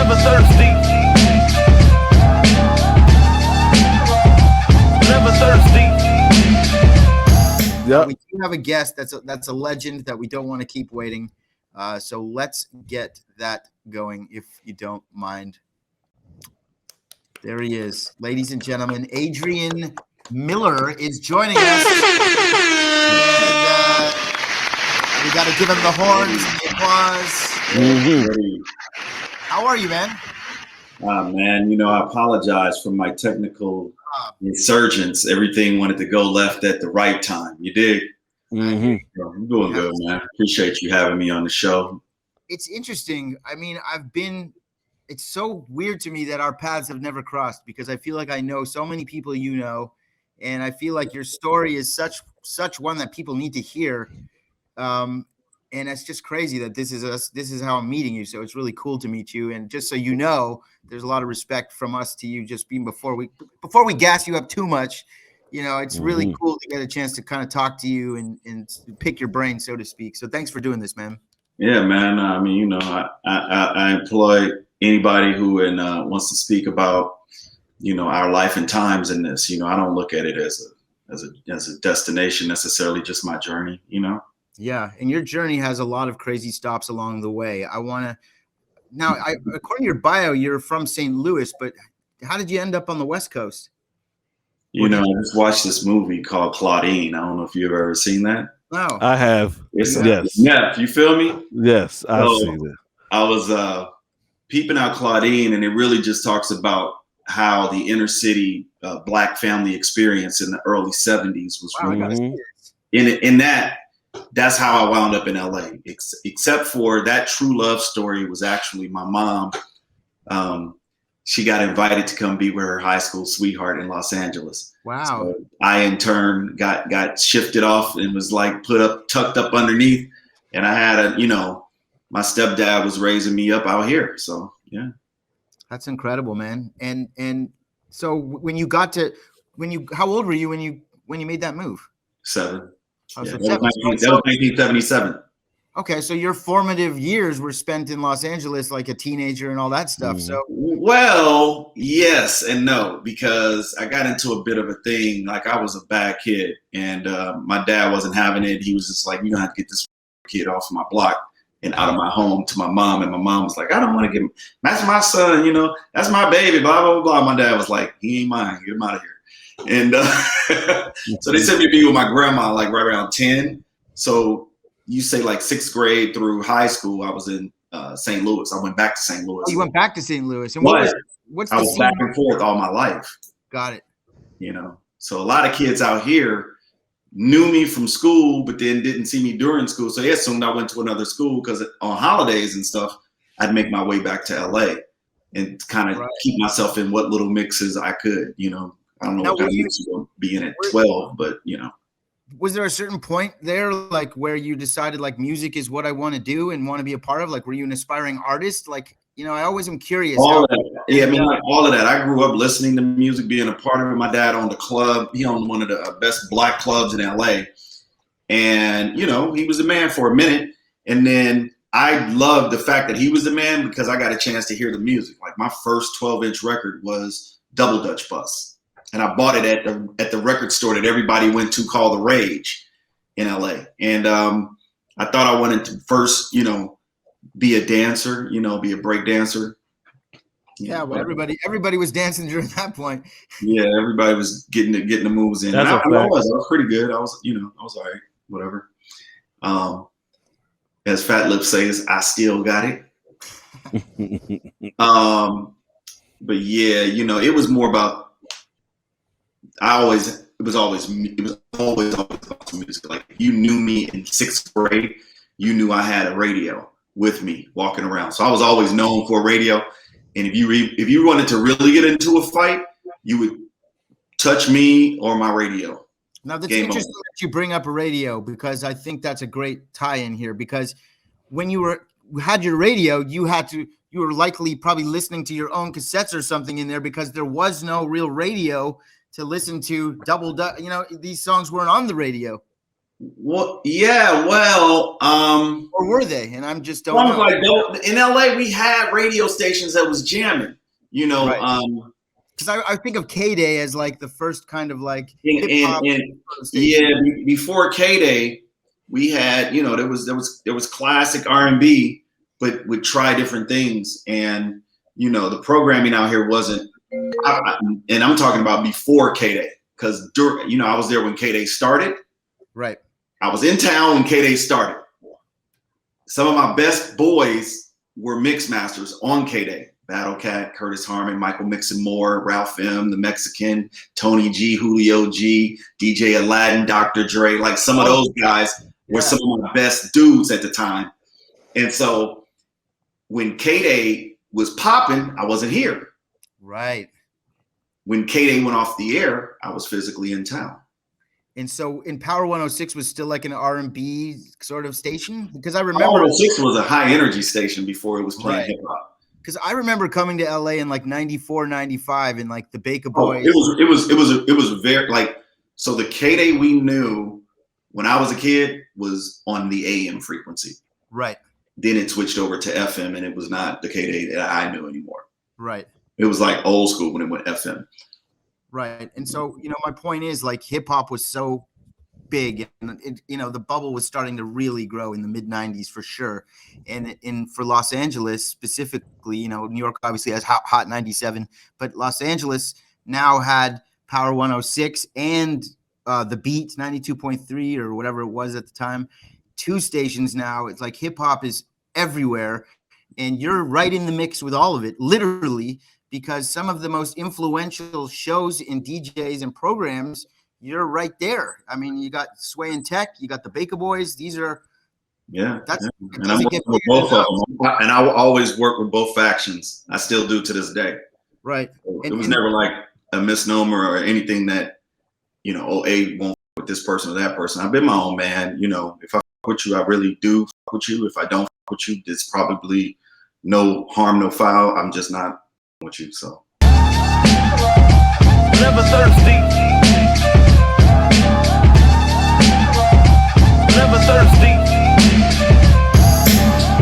Never thirsty. Never thirsty. Yep. We do have a guest that's a legend that we don't want to keep waiting. So let's get that going, if you don't mind. There he is, ladies and gentlemen. Adrian Miller is joining us. And, we got to give him the horns, the applause. Mm-hmm. How are you, man? Man, I apologize for my technical insurgence. Everything wanted to go left at the right time. You dig? Mm-hmm. I'm doing good, man. Appreciate you having me on the show. It's interesting. I mean, it's so weird to me that our paths have never crossed, because I feel like I know so many people, and I feel like your story is such one that people need to hear. And it's just crazy that this is us. This is how I'm meeting you. So it's really cool to meet you. And just so you know, there's a lot of respect from us to you. Just being before we gas you up too much, it's really cool to get a chance to kind of talk to you and pick your brain, so to speak. So thanks for doing this, man. Yeah, man. I mean, I employ anybody who wants to speak about, our life and times in this. I don't look at it as a destination necessarily, just my journey. Yeah, and your journey has a lot of crazy stops along the way. According to your bio, you're from St. Louis, but how did you end up on the West Coast? I just watched this movie called Claudine. I don't know if you've ever seen that. No, I have. Yes. Yeah, you feel me? Yes, I've seen it. I was peeping out Claudine, and it really just talks about how the inner city Black family experience in the early 70s was really in that. That's how I wound up in LA, except for that true love story was actually my mom. She got invited to come be with her high school sweetheart in Los Angeles. Wow. So I, in turn, got shifted off and was like tucked up underneath. And I had my stepdad was raising me up out here. So, yeah. That's incredible, man. And so how old were you when you made that move? 7. Oh, yeah, so that was 1977. Okay, so your formative years were spent in Los Angeles, like a teenager and all that stuff. So, well, yes and no, because I got into a bit of a thing. Like, I was a bad kid, and my dad wasn't having it. He was just like, "You're gonna have to get this kid off of my block and out of my home," to my mom. And my mom was like, "I don't want to get him. That's my son. That's my baby." Blah blah blah. My dad was like, "He ain't mine. Get him out of here." And so they sent me to be with my grandma, like right around 10. So you say like 6th grade through high school, I was in St. Louis. I went back to St. Louis. Oh, you went back to St. Louis. And I was back and forth all my life. Got it. So a lot of kids out here knew me from school, but then didn't see me during school. So they assumed I went to another school, because on holidays and stuff, I'd make my way back to LA and kind of keep myself in what little mixes I could, I don't know what kind of mix you're going to be in at 12, but Was there a certain point there, like, where you decided like music is what I want to do and want to be a part of? Like, were you an aspiring artist? Like, I always am curious. All of that. Yeah, I mean, like, all of that. I grew up listening to music, being a part of it. My dad owned a club. He owned one of the best Black clubs in LA. And, he was the man for a minute. And then I loved the fact that he was the man, because I got a chance to hear the music. Like, my first 12-inch record was Double Dutch Bus. And I bought it at the record store that everybody went to, called The Rage in LA. And I thought I wanted to first, be a dancer, be a break dancer. Yeah, well, everybody was dancing during that point. Yeah, everybody was getting the moves in. I was pretty good. I was all right, whatever. As Fat Lip says, I still got it. But yeah, it was more about. It was always about music. Like, if you knew me in 6th grade, you knew I had a radio with me walking around. So I was always known for radio. And if you wanted to really get into a fight, you would touch me or my radio. Now, that's interesting that you bring up a radio, because I think that's a great tie-in here. Because when you had your radio, you were likely probably listening to your own cassettes or something in there, because there was no real radio to listen to. These songs weren't on the radio. Well, yeah, well, or were they? And I'm just don't know. Like, in LA, we had radio stations that was jamming, you know. Right. Because I think of KDAY as like the first kind of like and before KDAY, we had, you know, there was classic R&B, but would try different things, and you know, the programming out here wasn't. And I'm talking about before KDAY, because you know, I was there when KDAY started. Right. I was in town when KDAY started. Some of my best boys were mix masters on KDAY. Battle Cat, Curtis Harmon, Michael Mixon Moore, Ralph M, the Mexican, Tony G, Julio G, DJ Aladdin, Dr. Dre. Like, some of those guys were some of my best dudes at the time. And so when KDAY was popping, I wasn't here. Right. When KDAY went off the air, I was physically in town. And so in Power 106 was still like an R&B sort of station? Because I remember Power 106 was a high energy station before it was playing hip hop. Because I remember coming to LA in like 94, 95 and like the Baka Boyz. It was very like, so the KDAY we knew when I was a kid was on the AM frequency. Right. Then it switched over to FM, and it was not the KDAY that I knew anymore. Right. It was like old school when it went FM. Right. And so, you know, my point is like hip hop was so big, and it, you know, the bubble was starting to really grow in the mid 90s for sure. And for Los Angeles specifically, you know, New York obviously has Hot 97, but Los Angeles now had Power 106 and the Beat 92.3 or whatever it was at the time. Two stations now. It's like hip hop is everywhere, and you're right in the mix with all of it, literally, because some of the most influential shows and DJs and programs, you're right there. I mean, you got Sway and Tech, you got the Baka Boyz. These are And I'm working with both of them. And I will always work with both factions. I still do to this day. Right. It was never like a misnomer or anything that, you know, oh, A won't with this person or that person. I've been my own man. You know, if I fuck with you, I really do fuck with you. If I don't fuck with you, it's probably no harm, no foul. I'm just not with you. So never thirsty.